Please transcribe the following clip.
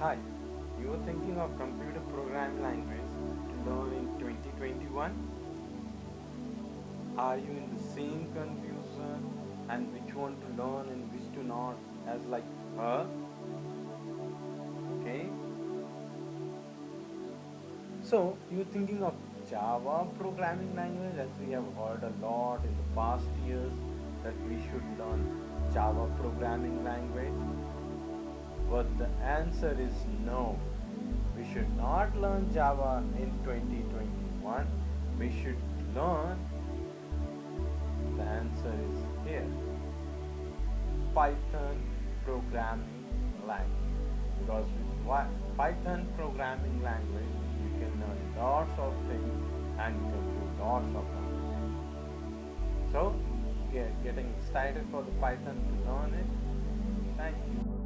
Hi, you are thinking of computer programming language to learn in 2021? Are you in the same confusion and which one to learn and which to not as like her? Okay, so you're thinking of Java programming language as we have heard a lot in the past years that we should learn Java programming language. But the answer is no. We should not learn Java in 2021. We should learn, the answer is here, Python programming language. Because with Python programming language, you can learn lots of things and you can do lots of numbers. So, getting excited for the Python to learn it. Thank you.